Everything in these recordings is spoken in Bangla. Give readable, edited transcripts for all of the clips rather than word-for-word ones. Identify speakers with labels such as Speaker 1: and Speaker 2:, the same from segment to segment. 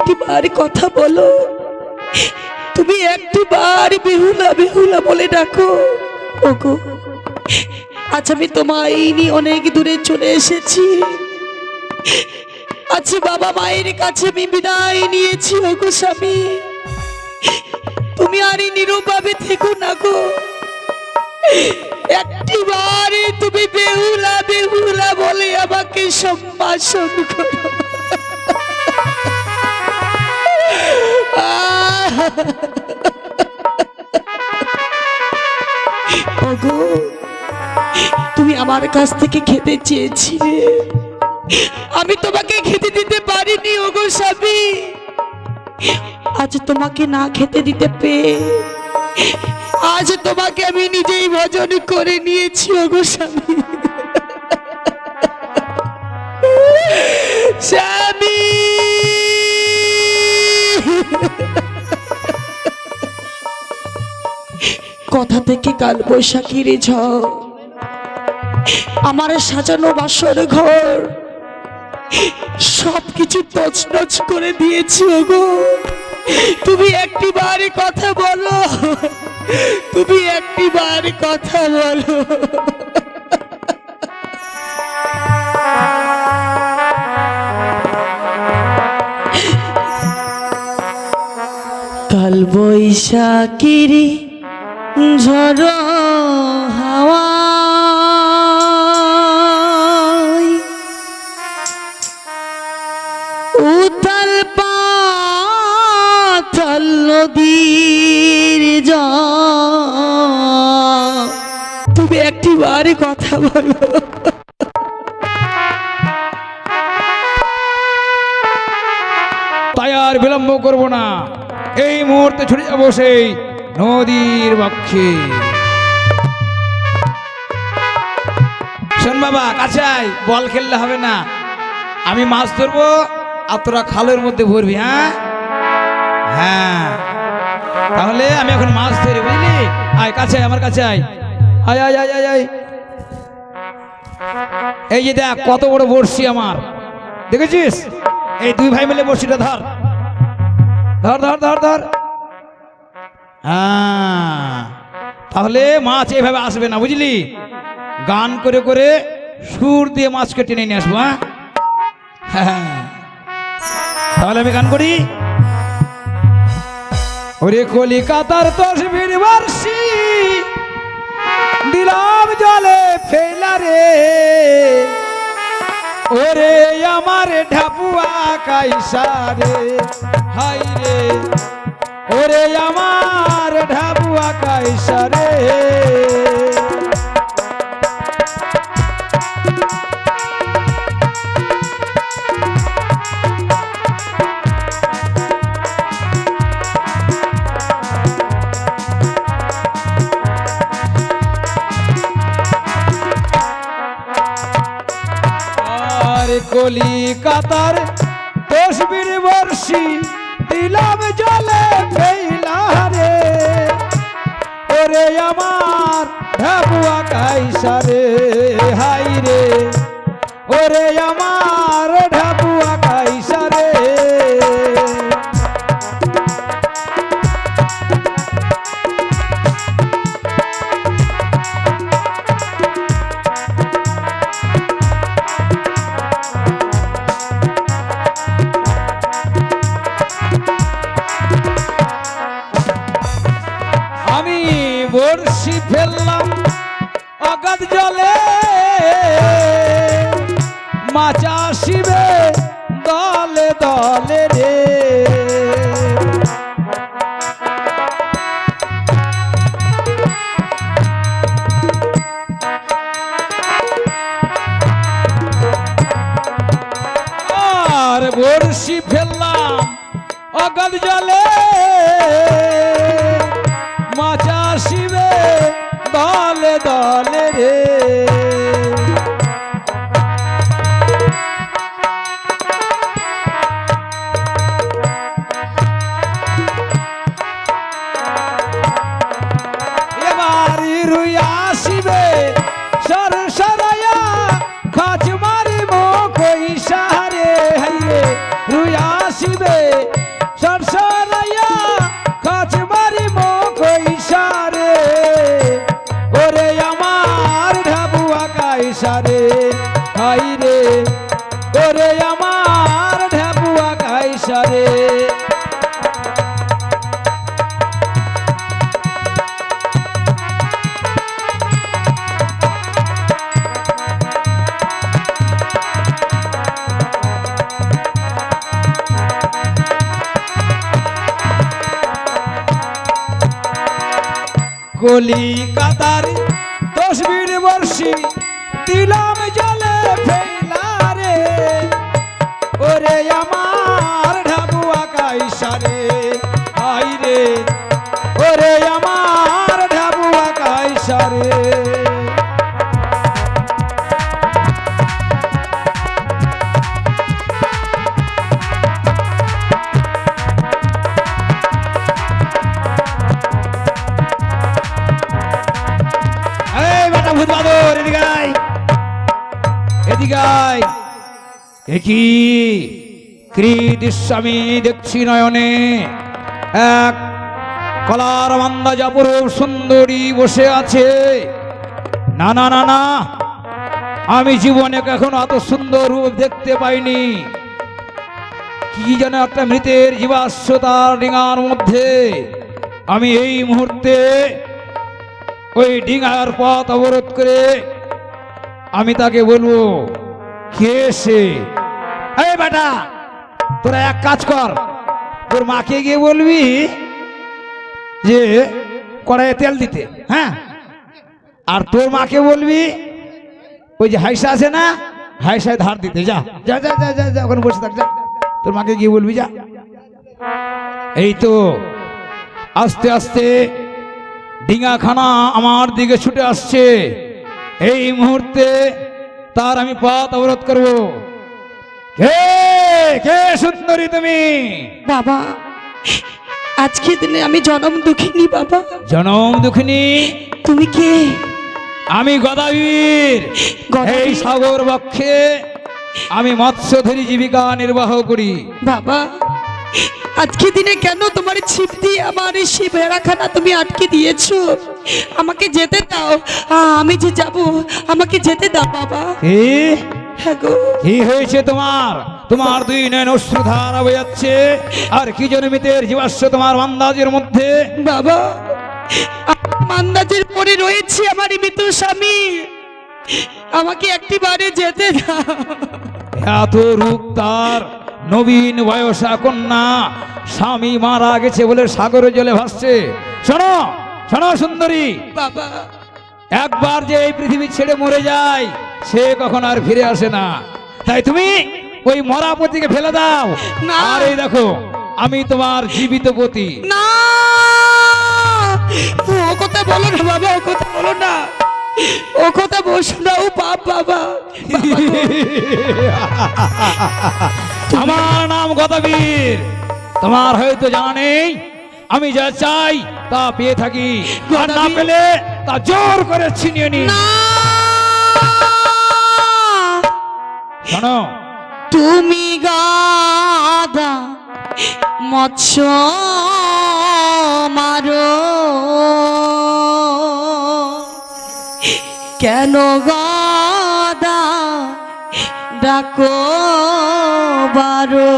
Speaker 1: একটিবার কথা বলো, তুমি একটিবার বেহুলা বেহুলা বলে ডাকো। ওগো, আজ আমি তোমায় নিয়ে অনেক দূরে চলে এসেছি। আজ বাবা মায়ের কাছে আমি বিদায় নিয়েছি। ওগো স্বামী, তুমি আর নীরবভাবে থেকো না গো। একটিবারে তুমি বেহুলা বেহুলা বলে আমাকে সম্ভাষণ করো। ওগো, তুমি আমার কাছ থেকে খেতে চেয়েছিলে, আমি তোমাকে খেতে দিতে পারিনি। ওগো স্বামী, আজ তোমাকে না খেতে দিতে পেয়ে আজ তোমাকে আমি নিজেই ভোজন করে নিয়েছি। ওগো স্বামী, স্বামী, কথা থেকে কাল বৈশাখীর ঝড় আমার সাজানো বাসর ঘর সবকিছু তছনছ করে দিয়েছি। ওগো, তুমি একটিবার কথা বলো, তুমি একটিবার কথা বলো। কাল বৈশাখীর ঝড় হাওয়া উথাল পাথাল নদীর জল, তুমি একটিবার কথা বলো।
Speaker 2: তাই আর বিলম্ব করব না, এই মুহূর্তে ছুটে যাবো সেই নদীর বক্ষে। শোন বাবা, কাছে আয়, বল খেললে হবে না। আমি মাছ ধরবো আর তোরা খালের মধ্যে ভরবি। হ্যাঁ হ্যাঁ, তাহলে আমি এখন মাছ ধরি, বুঝলি? আয় কাছে আয়, আমার কাছে আয়, আয় আয় আয় আয় আয়। এই যে দেখ কত বড় বড়শি আমার, দেখেছিস? এই দুই ভাই মিলে বড়শিটা ধর ধর ধর ধর ধর। হ্যাঁ, তাহলে মাছ এভাবে আসবে না, বুঝলি? গান করে করে সুর দিয়ে মাছকে টেনে নিয়ে আসবো। হ্যাঁ, তাহলে আমি গান করি। ওরে কলিকাতার তসবির বর্ষি দিলাম জলে ফেলা রে, ওরে আমার ঢাপুয়া কাইসা রে, হাই রে, ওরে আমার ঢাপুয়া কাইসা রে। কলিকাতার তসবির বর্ষি দিলাম জলে ফেলা রে, ওরে আমার ঢাবুয়া কাইসা রে, হাই রে, ওরে আমার ঢাবুয়া কাইসা রে। বর্ষি ফেললাম অগাধ জলে, মাছ আসিবে দলে দলে রে, আর বর্ষি ফেললাম অগাধ জলে, মাছ আসিবে দলে দলে রে। এবার রুই আসিবে সর সরাইয়া খাচ মারিব কইসা রে, হাইরে রুই আসিবে রে ওরে আমার ঢাবুয়া গাইসা রে। কলিকাতার 10 বর্ষী দিলাম জলে ফেলা রে ওরে আমার ঢাবুয়া গাইসা রে আই রে ওরে আমার ঢাবুয়া গাইসা রে। আমি দেখছি নয়নে এক কলার মান্দা জাপুরুষ সুন্দরী বসে আছে। না না না না, আমি জীবনে কখনো এত সুন্দর রূপ দেখতে পাইনি। কি যেন একটা মৃতের জীবাশ্মতার ডিঙার মধ্যে। আমি এই মুহূর্তে ওই ডিঙার পথ অবরোধ করে আমি তাকে বলবো, কে সে? এই বেটা, তোরা এক কাজ কর, তোর মাকে গিয়ে বলবি যে কড়াইয়ে তেল দিতে, হ্যাঁ? আর তোর মাকে বলবি ওই যে হাইসা আছে না, হাইসায় ধার দিতে। যা যা যা যা যা, ওখানে বসে থাক, যা, তোর মাকে গিয়ে বলবি, যা। এই তো আস্তে আস্তে ডিঙাখানা আমার দিকে ছুটে আসছে। এই মুহূর্তে তার আমি পথ অবরোধ করব। কে কে সুন্দরী তুমি?
Speaker 1: বাবা, আজকে দিনে আমি জনম দুঃখিনী। বাবা,
Speaker 2: জনম দুঃখিনী?
Speaker 1: তুমি কে?
Speaker 2: আমি গদাবীর। এই সাগর বক্ষে আমি মৎস্যধরী জীবিকা নির্বাহ করি।
Speaker 1: বাবা, আজকে দিনে কেন তোমার ছিপ দিয়ে আমার সেই ভেড়াখানা তুমি আটকে দিয়েছো? আমাকে যেতে দাও, আমি যে যাব, আমাকে যেতে দাও বাবা। হ্যাঁ গো,
Speaker 2: কি হয়েছে তোমার? তোমার দুই নয়ন অশ্রুধারা বয়ে যাচ্ছে, আর কি জনমিতের জীবাশ্ম তোমার মান্দাজের মধ্যে।
Speaker 1: বাবা, মান্দাজের পরে রয়েছে আমার মৃত স্বামী, আমাকে একটিবারে যেতে দাও।
Speaker 2: এত রূপ তার, নবীন বয়সা কন্যা, স্বামী মারা গেছে বলে সাগরে জলে ভাসছে। শোনো শোনো সুন্দরী
Speaker 1: বাবা,
Speaker 2: একবার যে এই পৃথিবী ছেড়ে মরে যায় সে কখন আর ফিরে আসে না। তাই তুমি ওই মরা পতিকে ফেলে দাও।
Speaker 1: না।
Speaker 2: আর এই দেখো, আমি তোমার জীবিত পতি।
Speaker 1: না, ও কথা বলো না বাবা, ও কথা বলো না, ও কথা বসো না, ও পাপ বাবা।
Speaker 2: আমার নাম গদাবীর, তোমার হয়তো জানা নেই। আমি যা চাই তা পেয়ে থাকি, আর না পেলে তা জোর করে ছিনিয়ে নি। শোনো,
Speaker 1: তুমি গাদা মৎস্য মারো, কেন গাদা ডাকো বারো?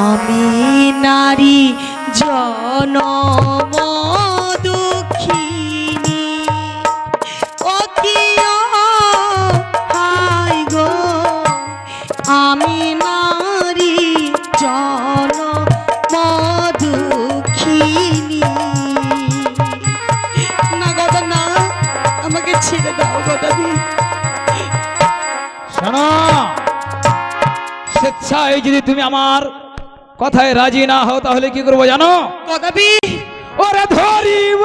Speaker 1: আমি নারী জনম দুঃখিনী, ও কি হাই গো, আমি নারী জনম দুঃখিনী। না গদা না, আমাকে ছেড়ে দাও গদাবি।
Speaker 2: শোনো, স্বেচ্ছায় যদি তুমি আমার কথায় রাজি না হও তাহলে কি করবো জানো?
Speaker 1: গদাবি,
Speaker 2: ওরে ধরিব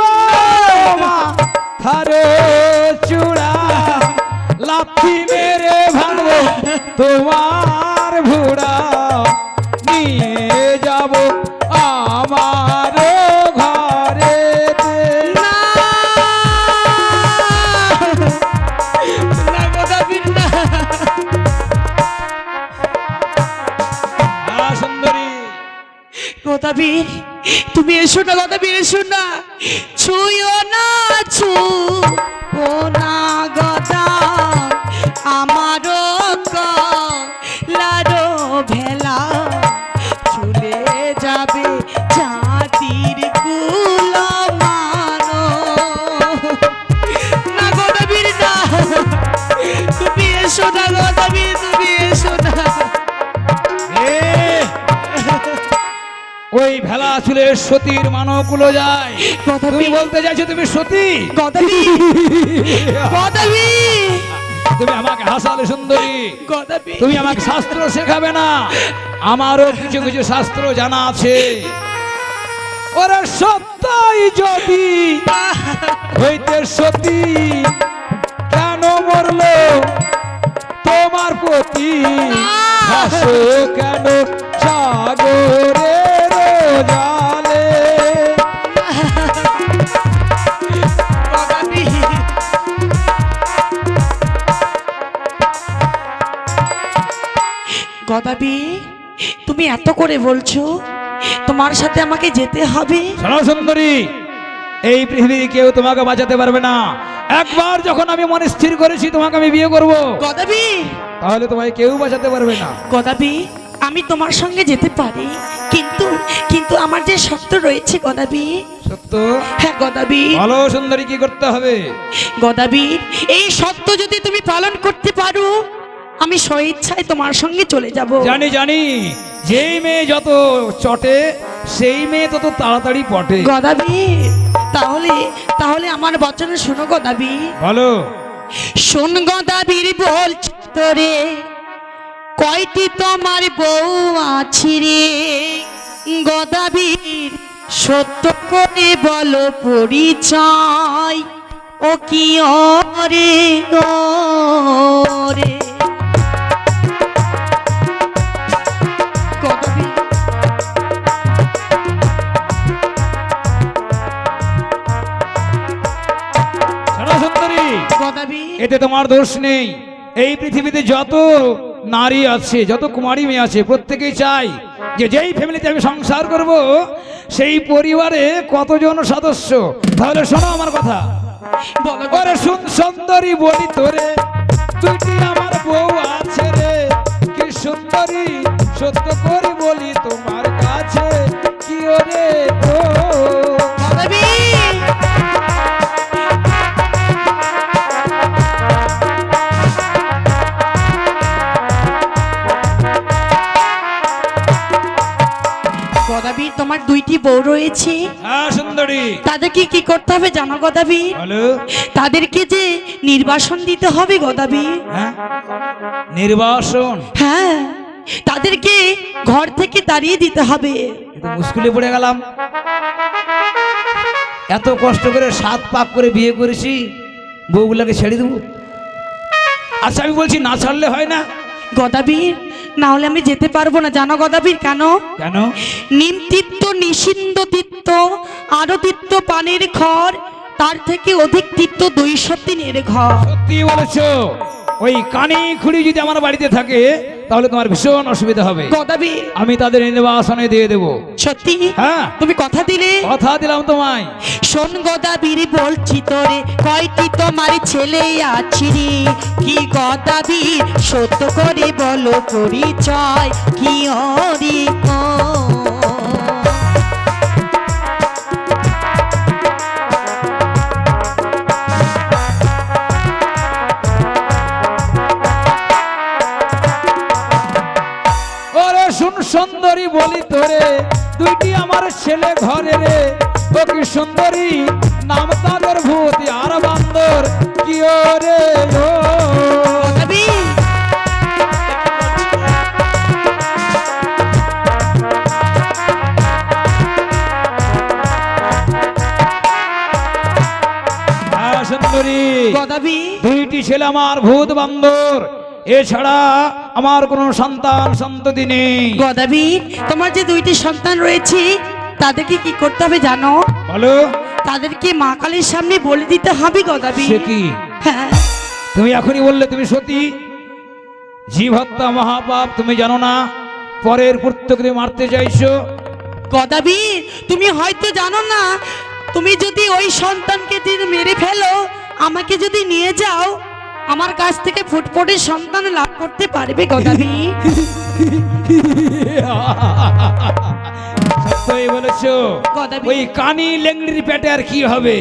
Speaker 2: থারে চূড়া, লাথি মেরে ভাঙবো তোমার ভুড়া, নিয়ে যাব আমার ঘরে।
Speaker 1: না না গদাবি, না।
Speaker 2: সুন্দরী
Speaker 1: গদাবীর, তুমি এসো না গদাবীর, এসো না, ছুঁয়ো না, ছুঁয়ো না গদা এসো না গদাবি, তুমি এসো না।
Speaker 2: এ, ওই ভেলা চুলের সতীর মানকুলো যায়। তুমি বলতে চাইছো তুমি সতী?
Speaker 1: গদাবি, গদাবি,
Speaker 2: তুমি আমাকে হাসালে সুন্দরী,
Speaker 1: গদাবি,
Speaker 2: তুমি আমাকে শাস্ত্র শেখাবে না? আমারও কিছু কিছু শাস্ত্র জানা আছে। ওরে সত্যই যদি হইতে সতী, কেন মরলো তোমার প্রতি? হাসো কেন সাগরের জালে?
Speaker 1: গদাবি, গদাবি, তুমি এত করে বলছো তোমার সাথে আমাকে যেতে হবে।
Speaker 2: শোনো সুন্দরী, এই পৃথিবীতে কেউ তোমাকে বাঁচাতে পারবে না। একবার যখন আমি মনে স্থির করেছি তোমাকে আমি বিয়ে করব,
Speaker 1: গদাবি,
Speaker 2: তাহলে তোমায় কেউ বাঁচাতে পারবে না।
Speaker 1: গদাবি, আমি তোমার সঙ্গে যেতে পারি, কিন্তু কিন্তু আমার যে শর্ত রয়েছে গদাবি।
Speaker 2: সত্য?
Speaker 1: হ্যাঁ গদাবি,
Speaker 2: ভালো সুন্দরী, কি করতে হবে?
Speaker 1: গদাবি, এই শর্ত যদি তুমি পালন করতে পারো আমি স্বেচ্ছায় তোমার সঙ্গে চলে যাব।
Speaker 2: জানি জানি, যেই মেয়ে যত চটে সেই মেয়ে তত তাড়াতাড়ি পটে।
Speaker 1: গদাবি, তাহলে তাহলে আমার বচন শোনো গদাবি।
Speaker 2: বলো।
Speaker 1: শোন গদাবির বলছি তোরে, কয়টি তোমার বউ আছি রে? গদাবির সত্য করে বলো পরিচয়, ও কি ওরে ওরে? গদাবি,
Speaker 2: শোনো সুন্দরী,
Speaker 1: গদাবি,
Speaker 2: এতে তোমার দোষ নেই। এই পৃথিবীতে যত নারী আছে, যত কুমারী মেয়ে আছে, প্রত্যেকেই চাই যে যেই ফ্যামিলিতে আমি সংসার করব সেই পরিবারে কতজন সদস্য। তাহলে শোনো আমার কথা।
Speaker 1: বলো
Speaker 2: ওরে সুন্দরী বলি তোরে, দুটি আমার বউ আছে রে। কি সুন্দরী সত্য করে বলি তোমার কাছে, কি ওরে গো?
Speaker 1: গদাবি, গদাবি, তোমার দুইটি বউ রয়েছে,
Speaker 2: হ্যাঁ সুন্দরী।
Speaker 1: তাদেরকে কি করতে হবে জানো গদাবি?
Speaker 2: বলো।
Speaker 1: তাদেরকে যে নির্বাসন দিতে হবে গদাবি।
Speaker 2: হ্যাঁ, নির্বাসন?
Speaker 1: হ্যাঁ, তাদেরকে ঘর থেকে তাড়িয়ে দিতে হবে।
Speaker 2: কিন্তু মুশকিলে পড়ে গেলাম। এত কষ্ট করে 7 পাক করে বিয়ে করেছি, বউগুলাকে ছেড়ে দেবো? আচ্ছা আমি বলছি না ছাড়লে হয় না?
Speaker 1: গদাবীর, না হলে আমি যেতে পারবো না জানো গদাবীর? কেন?
Speaker 2: কেন?
Speaker 1: নিমতীর্থ নিষিদ্ধ তীর্থ আরো তীর্থ পানির ঘর, তার থেকে অধিক তীর্থ 200 দিনের ঘর।
Speaker 2: সত্যি বলেছো। ওই কানি খুঁড়ি যদি আমার বাড়িতে থাকে তাহলে তোমার ভীষণ অসুবিধা হবে।
Speaker 1: গদাবীর,
Speaker 2: আমি তাদের নির্বাসনে দিয়ে দেবো।
Speaker 1: সত্যি?
Speaker 2: হ্যাঁ,
Speaker 1: তুমি কথা দিলে?
Speaker 2: কথা দিলাম তোমায়।
Speaker 1: শোন গদাবীর বলছি তোরে, কয়টি তোমার ছেলে আছে রে? কি গদাবীর সত্য করে বলো পরিচয়, কি ওরে ও?
Speaker 2: ওরে শুন সুন্দরী বলি তোরে, দুইটি আমার ছেলে ঘরে রে। ও কি সুন্দরী, নাম তাদের ভূতি আর বান্দর, কি ওরে ও?
Speaker 1: গদাবীর,
Speaker 2: হ্যাঁ সুন্দরী,
Speaker 1: গদাবীর,
Speaker 2: দুইটি ছেলে আমার ভূত বান্দর, এছাড়া আমার কোনো সন্তান সন্ততি নেই।
Speaker 1: গদাবীর, তোমার যে দুইটি সন্তান রয়েছে তাদেরকে কি করতে হবে জানো?
Speaker 2: বলো।
Speaker 1: তাদেরকে মা কালীর সামনে বলে দিতে হবে গদাবীর।
Speaker 2: সে কি?
Speaker 1: হ্যাঁ,
Speaker 2: তুমি এখনই বললে তুমি সতী। জীব হত্যা মহাপাপ, তুমি জানো না? পরের পুত্রকে তুমি মারতে চাইছো।
Speaker 1: গদাবীর, তুমি হয়তো জানো না, তুমি যদি ওই সন্তানকে মেরে ফেলো, আমাকে যদি নিয়ে যাও, আমার কাছ থেকে ফুটফুটে সন্তান লাভ করতে পারবে গদাবীর।
Speaker 2: সত্যই বলেছো।
Speaker 1: গদাবীর।
Speaker 2: ওই কানি লেংড়ির পেটে আর কি হবে?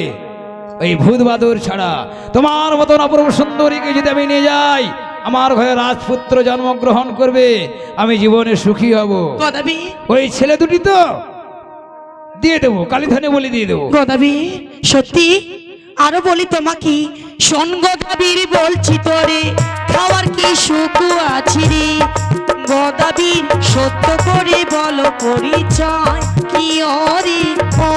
Speaker 2: ওই ভূত বাদুর ছাড়া তোমার মতন অপূর্ব সুন্দরীকে যদি আমি নিয়ে যাই, আমার ঘরে রাজপুত্র জন্মগ্রহণ করবে, আমি জীবনে সুখী হব।
Speaker 1: গদাবীর
Speaker 2: ওই ছেলে দুটি তো দিয়ে দেবো, কালীধনে বলি দিয়ে দেবো।
Speaker 1: গদাবীর সত্যি? আরো বলি তোমাকে, শোন গদাবীর বলছি তোরে, খাওয়ার কি সুখ আছে রে। গদাবীর সত্য করে বলো পরিচয় কি ওরে ও।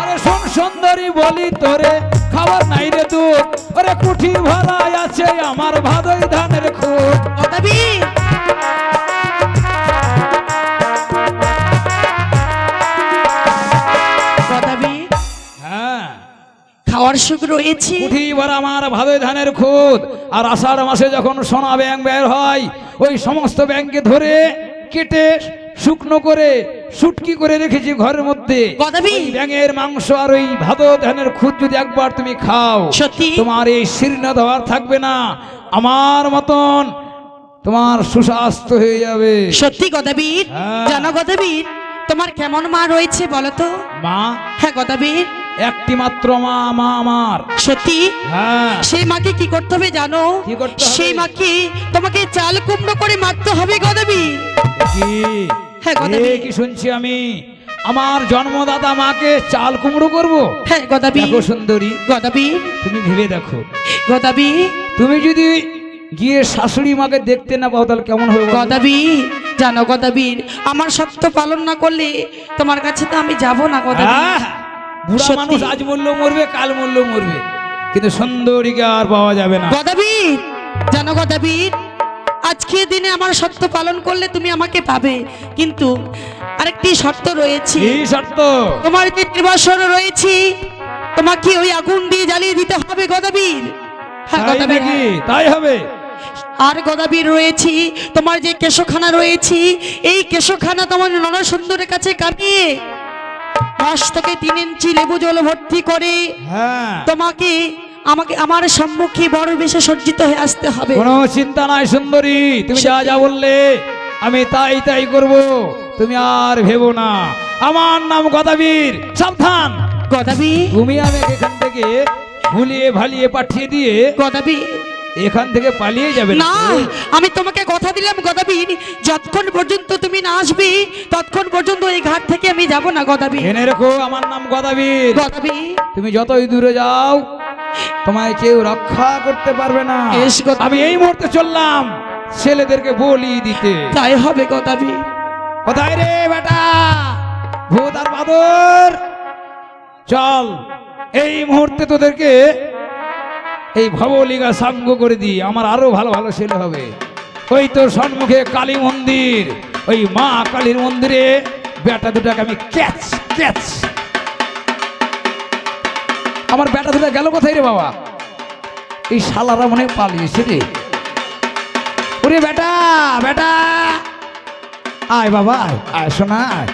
Speaker 2: আরে শোন সুন্দরী বলি তোরে, খাবার নাই রে দুধ, ওরে কুঠি ভরাই আছে আমার ভাদই ধানের খুদ।
Speaker 1: গদাবীর গদাবীর
Speaker 2: হ্যাঁ,
Speaker 1: খাওয়ার সুখ রয়েছে।
Speaker 2: কুঠি ভরা আমার ভাদই ধানের খুদ। আর আষাঢ় মাসে যখন সোনা ব্যাং বের হয়, ওই সমস্ত ব্যাংকে ধরে কেটে শুকনো করে শুটকি করে রেখেছি ঘরের মধ্যে।
Speaker 1: গদাবীর
Speaker 2: ওই ব্যাঙের মাংস আর ওই ভাদ ধানের খুদ যদি একবার তুমি খাও,
Speaker 1: সত্যি?
Speaker 2: তোমার এই শীর্ণ দেওয়ার থাকবে না, আমার মতন তোমার সুস্বাস্থ্য হয়ে যাবে।
Speaker 1: সত্যি গদাবীর?
Speaker 2: হ্যাঁ।
Speaker 1: জানো গদাবীর, তোমার কেমন মা রয়েছে বলো তো?
Speaker 2: মা?
Speaker 1: হ্যাঁ গদাবীর।
Speaker 2: একটি মাত্র মা, মা আমার।
Speaker 1: সত্যি?
Speaker 2: হ্যাঁ।
Speaker 1: সেই মাকে কি করতে হবে জানো?
Speaker 2: কি করতে হবে?
Speaker 1: সেই মাকে তোমাকে চাল কুমড়ো করে মারতে হবে গদাবীর।
Speaker 2: কি?
Speaker 1: হ্যাঁ, গদাবীর।
Speaker 2: কি শুনছি আমি? আমার জন্মদাতা মাকে চাল কুমড়ো করব?
Speaker 1: হ্যাঁ গদাবীর।
Speaker 2: দেখো সুন্দরী,
Speaker 1: গদাবীর
Speaker 2: তুমি ভেবে দেখো,
Speaker 1: গদাবীর
Speaker 2: তুমি যদি গিয়ে শাশুড়ি মাকে দেখতে না পাও তাহলে কেমন হবে বলো?
Speaker 1: গদাবীর জানো গদাবীর, আমার সত্য পালন না করলে তোমার কাছে তো আমি যাব না গদাবীর।
Speaker 2: হ্যাঁ, বুড়া
Speaker 1: সত্যি।
Speaker 2: মানুষ আজ মরলেও মরবে, কাল মরলেও মরবে, কিন্তু সুন্দরীকে আর পাওয়া যাবে না।
Speaker 1: গদাবীর জানো গদাবীর, আজকের দিনে আমার সত্য পালন করলে তুমি আমাকে পাবে, কিন্তু আরেকটি শর্ত রয়েছে।
Speaker 2: কি শর্ত?
Speaker 1: তোমার যে নির্বাসন রয়েছে, তোমাকে ওই আগুন দিয়ে জ্বালিয়ে দিতে হবে গদাবীর। হ্যাঁ
Speaker 2: তাই
Speaker 1: গদাবীর।
Speaker 2: নাকি? তাই হবে?
Speaker 1: আর গদাবীর রয়েছে, তোমার যে কেশখানা রয়েছে, এই কেশখানা তোমার নরসুন্দরের কাছে কামিয়ে 10 থেকে 3 ইঞ্চি লেবু জল ভর্তি করে
Speaker 2: হ্যাঁ,
Speaker 1: তোমাকে আমাকে আমার সম্মুখে বড় বেশে সজ্জিত হয়ে আসতে হবে।
Speaker 2: কোনো চিন্তা নাই সুন্দরী, তুমি যা যা বললে আমি তাই তাই করব, তুমি আর ভেবো না। আমার নাম গদাবীর, সাবধান।
Speaker 1: গদাবীর
Speaker 2: তুমি আমাকে এখান থেকে ভুলিয়ে ভালিয়ে পাঠিয়ে দিয়ে
Speaker 1: গদাবীর
Speaker 2: এখান থেকে পালিয়ে যাবে
Speaker 1: না, আমি তোমাকে কথা দিলাম গদাবীর, যতক্ষণ পর্যন্ত তুমি না আসবে ততক্ষণ পর্যন্ত এই ঘাট থেকে আমি যাব না গদাবীর।
Speaker 2: জেনে রেখো আমার নাম গদাবীর।
Speaker 1: গদাবীর
Speaker 2: তুমি যতই দূরে যাও তোমায় কেউ রক্ষা করতে পারবে না।
Speaker 1: বেশ গদাবীর।
Speaker 2: আমি এই মুহূর্তে চললাম ছেলেদেরকে বলি দিতে।
Speaker 1: তাই হবে গদাবীর।
Speaker 2: কোথায় রে বেটা, ভূত আর বাদর, চল এই মুহূর্তে তোদেরকে এই ভবলিগা সাঙ্গ করে দিই, আমার আরো ভালো ভালো ছেলে হবে। ওই তোর সম্মুখে কালী মন্দির, ওই মা কালীর মন্দিরে বেটা দুটাকে আমি ক্যাচ ক্যাচ। আমার বেটা দুটা গেল কোথায় রে বাবা? এই শালারা মনে হয় পালিয়েছে রে। ওরে বেটা বেটা, আয় বাবা আয়, আয় শোনা আয়,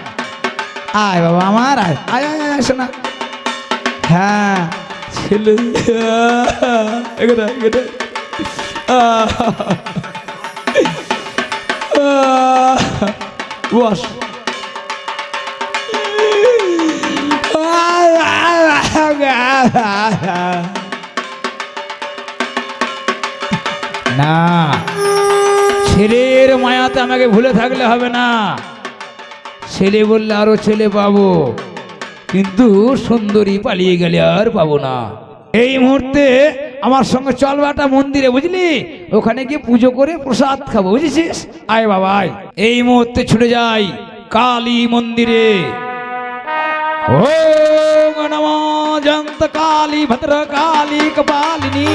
Speaker 2: আয় বাবা আমার আয়, আয় আয় আয় শোনা। হ্যাঁ ছেলে, এখানে এখানে বস। না, ছেলের মায়াতে আমাকে ভুলে থাকলে হবে না। ছেলে বললে আরো ছেলে পাবো, কিন্তু সুন্দরী পালিয়ে গেলে আর পাবো না। এই মুহূর্তে আমার সঙ্গে চল বেটা মন্দিরে, বুঝলি? ওখানে গিয়ে পুজো করে প্রসাদ খাবো, বুঝেছিস? আয় বাবা আয়। এই মুহূর্তে ছুটে যাই কালী মন্দিরে। ওম নমো জন্ত কালী ভদ্র কালী কপালিনী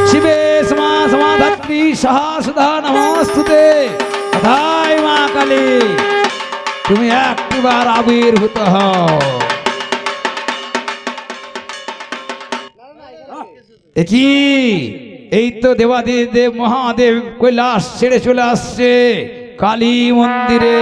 Speaker 2: শিবে সমা সমাধাত্রী সহস্রধা নমস্তুতে। কোথায় মা কালী, তুমি একটিবার আবির্ভূত হও। কি এই তো দেবাদেব দেব মহাদেব কৈলাস ছেড়ে চলে আসছে কালী মন্দিরে।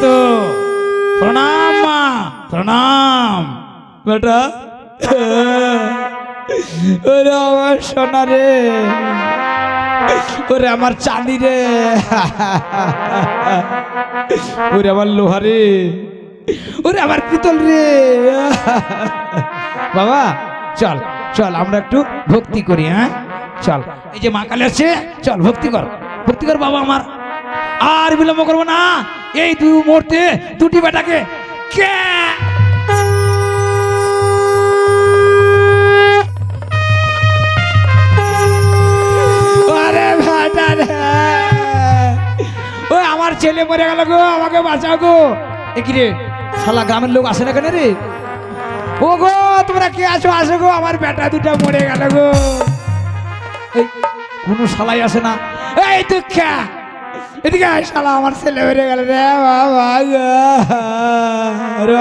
Speaker 2: তো প্রণাম মা, প্রণাম বেটা। ওরে আমার সোনা রে, ওরে আমার চাঁদি রে, ওরে আমার লোহা রে, ওরে আমার পিতল রে। বাবা চল চল আমরা একটু ভক্তি করি। হ্যাঁ চল, এই যে মা কালী আছে, চল ভক্তি কর, ভক্তি কর বাবা আমার। আর বিলম্ব করবো না, এই দুই মুহূর্তে দুটি বেটাকে কে ওই আমার ছেলে মরে গেল গো, আমাকে বাঁচাও গো। এ কি রে শালা, গ্রামের লোক আসে না কেন রে? ও গো তোমরা কে আছো, আসো গো, আমার বেটা দুটা মরে গেল গো। এই কোনো শালাই আসে না। এই দুঃখা এদিকে আয় শালা, আমার ছেলে মরে গেল রে বাবা গো, রে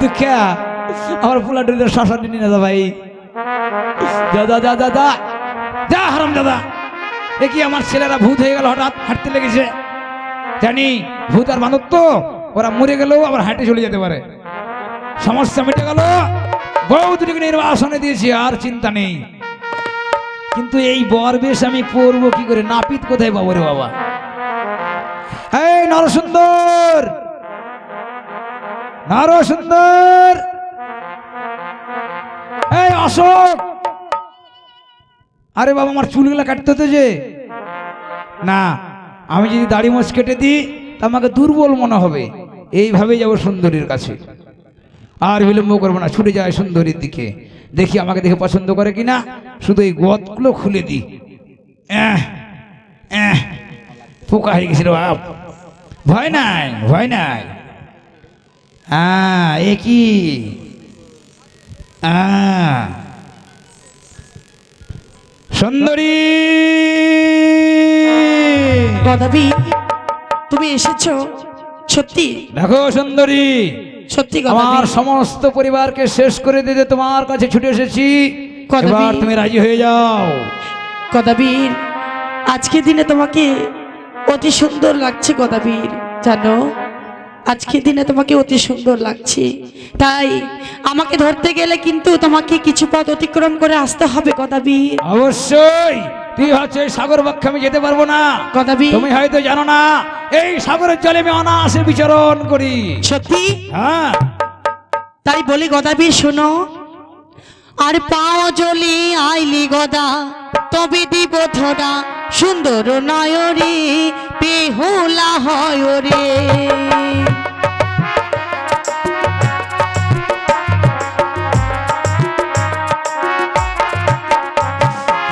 Speaker 2: দুঃখা আমার পোলা ডুলের শাসন নিয়ে না ভাই। দাদা দাদা দাদা যা হারাম দাদা, দেখি আমার ছেলেরা ভূত হয়ে গেল, হঠাৎ হাঁটতে লেগেছে। জানি ভূত আর বানর তো, ওরা মরে গেলেও আবার হাঁটে চলে যেতে পারে। সমস্যা মিটে গেল, বউ দুটিকে নির্বাসনে দিয়েছি, আর চিন্তা নেই। কিন্তু এই বর বেশ আমি পরবো কি করে, নাপিত কোথায় পাবো রে বাবা? এই নরসুন্দর, নরসুন্দর, এই অশোক, আরে বাবা আমার চুলগুলা কাটতে হতে যে না, আমি যদি দাড়ি মোছ কেটে দিই তা আমাকে দুর্বল মনে হবে। এইভাবেই যাবো সুন্দরীর কাছে, আর বিলম্ব করবো না, ছুটে যায় সুন্দরীর দিকে। দেখি আমাকে দেখে পছন্দ করে কিনা, শুধু এই গদগুলো খুলে দিই। পোকা হয়ে গেছিল বাপ, ভয় নাই ভয় নাই। এ কি সুন্দরী
Speaker 1: গদাবীর, তুমি এসেছো সত্যি?
Speaker 2: দেখো সুন্দরী,
Speaker 1: সত্যি
Speaker 2: আমার
Speaker 1: গদাবীর?
Speaker 2: সমস্ত পরিবারকে শেষ করে দিতে তোমার কাছে ছুটে এসেছি, এবার তুমি রাজি হয়ে যাও।
Speaker 1: গদাবীর, আজকে দিনে তোমাকে অতি সুন্দর লাগছে গদাবীর, জানো আজকে দিনে তোমাকে অতি সুন্দর লাগছে। তাই আমাকে ধরতে গেলে কিন্তু তোমাকে কিছু পথ অতিক্রম করে আসতে হবে গদাবীর।
Speaker 2: অবশ্যই, তুই হচ্ছে এই সাগর পক্ষে আমি যেতে পারবো না
Speaker 1: গদাবীর,
Speaker 2: তুমি হয়তো জানো না, এই সাগরের জলে আমি অনায়াসে বিচরণ করি।
Speaker 1: সত্যি?
Speaker 2: হ্যাঁ
Speaker 1: তাই বলি গদাবীর শোনো, আর পাও জলি আইলি গদা, তবে দিব ধরা সুন্দর নয়রে, বেহুলা হয় রে।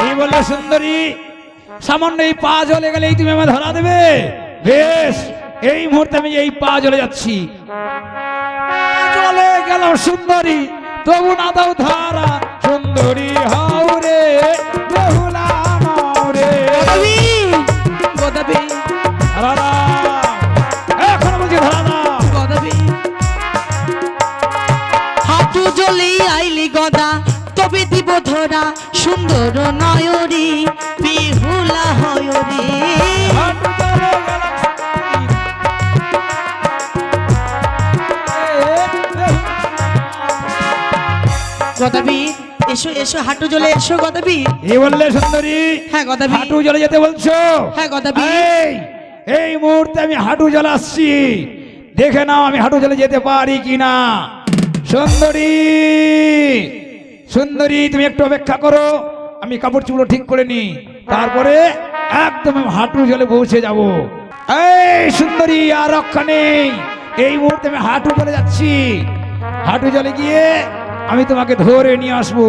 Speaker 2: এই বললে সুন্দরী, সামান্য এই পা জলে গেলেই তুমি আমায় ধরা দেবে? বেশ, এই মুহূর্তে আমি এই পা জলে যাচ্ছি। চলে গেল সুন্দরী, তবু না দাও ধরা, সুন্দরী হও রে, বেহুলা নও রে।
Speaker 1: গদাবীর,
Speaker 2: ধরা দাও, এখন বলছি ধরা দাও।
Speaker 1: গদাবীর, হাঁটু জলি আইলি গদা, তবে দিব ধরা সুন্দর নয়রে, বেহুলা হয় রে।
Speaker 2: হাঁটু চলে গেল
Speaker 1: গদাবীর, এসো এসো, হাঁটু জলে এসো গদাবীর।
Speaker 2: এই বললে সুন্দরী?
Speaker 1: হ্যাঁ গদাবীর।
Speaker 2: হাঁটু জলে যেতে বলছো?
Speaker 1: হ্যাঁ গদাবীর।
Speaker 2: এই মুহূর্তে আমি হাঁটু জলে আসছি, দেখে নাও আমি হাঁটু জলে যেতে পারি কিনা। সুন্দরী, সুন্দরী তুমি একটু অপেক্ষা করো, আমি কাপড় চুপড় ঠিক করে নি, তারপরে একদম আমি হাঁটু জলে পৌঁছে যাব। এই সুন্দরী, আর রক্ষা নেই, এই মুহূর্তে আমি হাঁটু জলে যাচ্ছি। হাঁটু জলে গিয়ে আমি তোমাকে ধরে নিয়ে আসবো।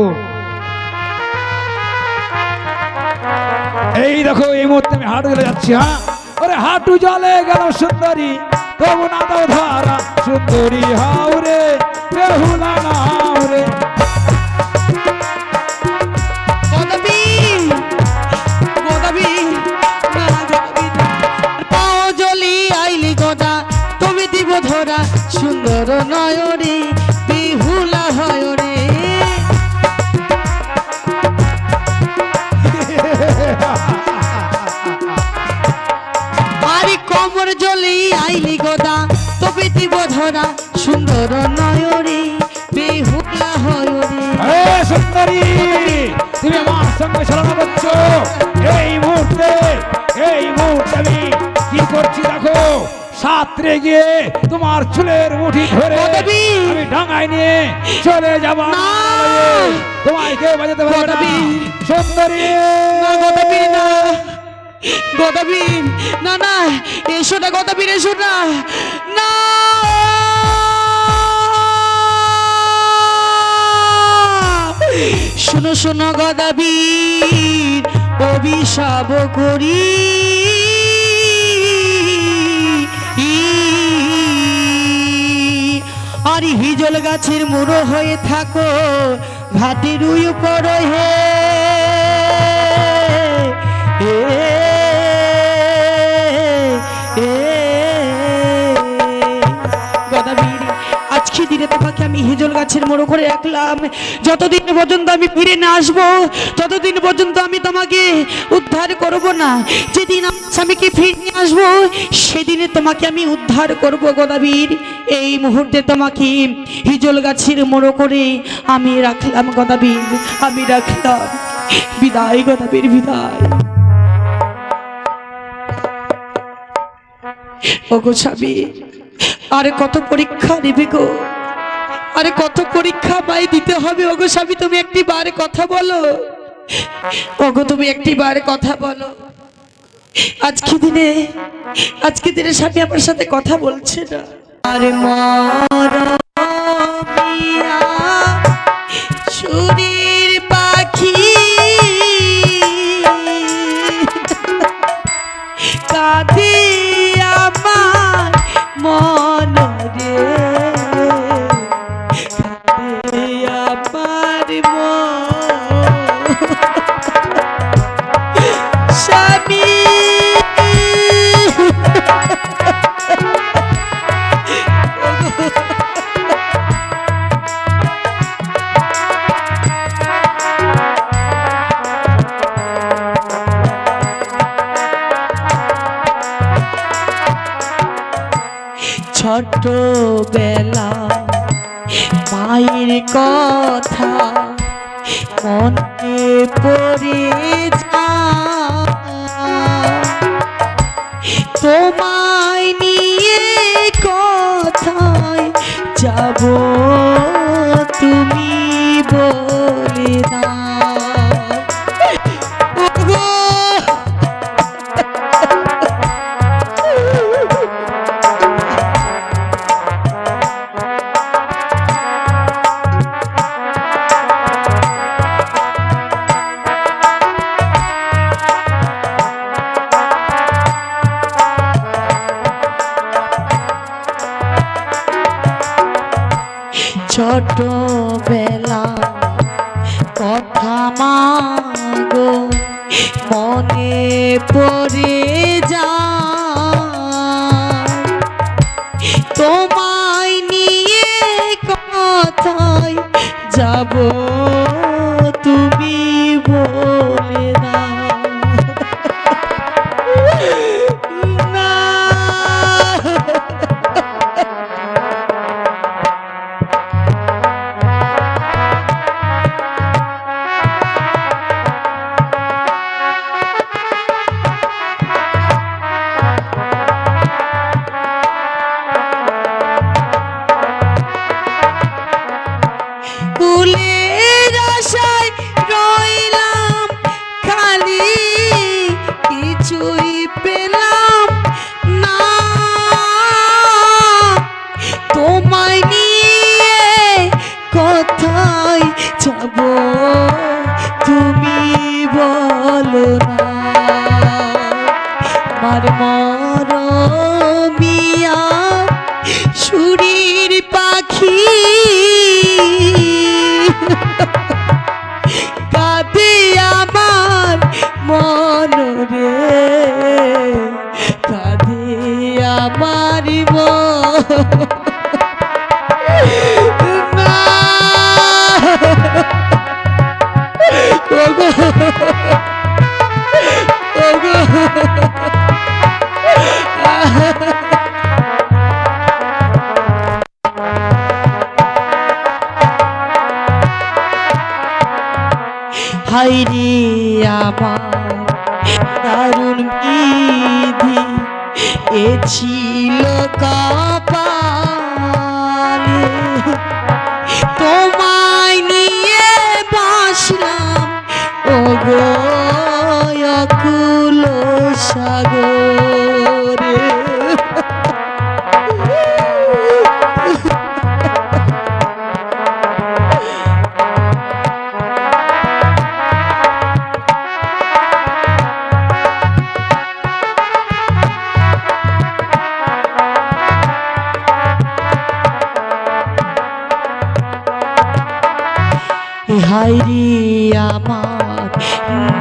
Speaker 2: এই দেখো এই মুহূর্তে আমি হাঁটু জলে যাচ্ছি। হ্যাঁ, ওরে হাঁটু জলে গেল সুন্দরী, তবু না দাও ধরা, সুন্দরী হাও রে, বেহুলা নাও রে।
Speaker 1: গদাবীর, গদাবীর, না গদাবীর, পাও জলি আইলি গদা, তবে দিব ধরা সুন্দর নয়রে, বেহুলা হয় রে। ভরা সুন্দর নয়রে বেহুলা হয় রে।
Speaker 2: সুন্দরী, তুমি আমার সঙ্গে ছলনা করছো। এই মুহূর্তে আমি কি করছি দেখো। সাঁতরে গিয়ে তোমার চুলের মুঠি ধরে
Speaker 1: গদাবি!
Speaker 2: আমি ডাঙায় নিয়ে চলে যাবো।
Speaker 1: না!
Speaker 2: তোমায় কেউ বাজাতে পারবে না।
Speaker 1: গদাবি!
Speaker 2: সুন্দরী,
Speaker 1: না গদাবীর না, গদাবীর না, না এসো না গদাবীর, এসো না, না শোনো শোনো গদাবীর, অভিশাপ করি আর হিজল গাছের মুড়ো হয়ে থাকো ঘাটের উপর হে গদাবীর, আজকে দিনে তোমাকে আমি হিজল গাছের মোড়ো করে রাখলাম। যতদিন পর্যন্ত আমি ফিরে না আসবো, ততদিন পর্যন্ত আমি তোমাকে উদ্ধার করব না। যেদিন আমার স্বামীকে ফিরে আসবো, সেদিনে তোমাকে আমি উদ্ধার করব গদাবীর। এই মুহূর্তে তোমাকে হিজল গাছের মোড়ো করে আমি রাখলাম গদাবীর, আমি রাখলাম। বিদায় গদাবীর, বিদায়। ওগো স্বামী, আরে কত পরীক্ষা নেবে গো, আরে কত পরীক্ষা আমায় দিতে হবে। ওগো স্বামী, তুমি একটি বার কথা বলো, ওগো তুমি একটি বার কথা বলো। আজকে দিনে স্বামী আমার সাথে কথা বলছে না। আরে মরমিয়া সুরের পাখি কাঁদে আমার মন রে, কাঁদে আমার মন স্বামী। ছোটবেলা মায়ের কথা মনে পড়ে যায়, তোমায় নিয়ে কোথায় যাব তুমি বলে দাও। ওগো! ছোটবেলা কথা মাগো মনে পড়ে যায়, তোমায় নিয়ে কোথায় যাব তুমি বলে দাও। না কুলের আশায় রইলাম খালি, কিছুই পেলাম না, তোমায় নিয়ে কোথায় যাব তুমি বলো না। আমার মরমিয়া সুরের পাখি কাঁদে আমার মন রে, কাঁদে আমার মন। না ওগো, ওগো হাইরে আমার দারুণ বিধি এ ছিল কপালে, তোমায় নিয়ে বাসলাম ওগো অকুল সাগরে। হাইরে আমার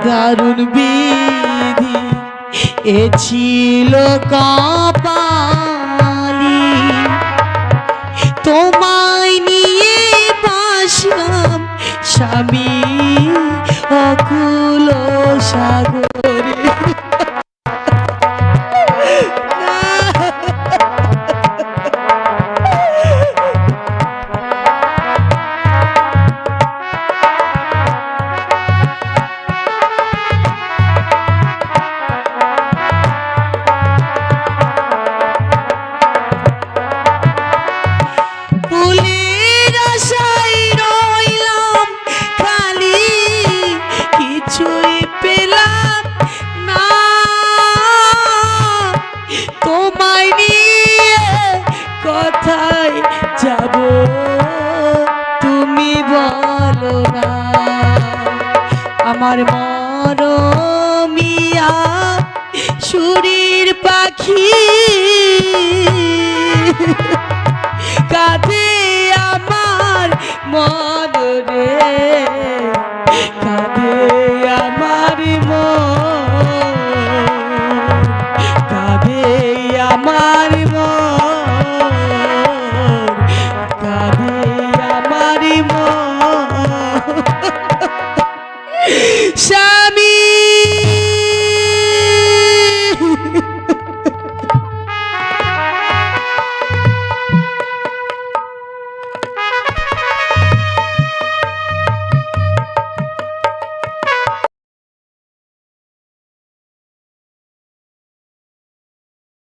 Speaker 1: দারুণ বিধি এ ছিল কপালি, তোমায় নিয়ে বাসলাম স্বামী অকুল সাগরে। ফুলের আশায় রইলাম খালি, কিছুই পেলাম না, তোমায় নিয়ে কোথায় যাব তুমি বলো না। আমার মরমিয়া সুরের পাখি কাঁদে আমার মন রে, কাঁদে আমার মন, কাঁদে আমার মন, কাঁদে আমার মন।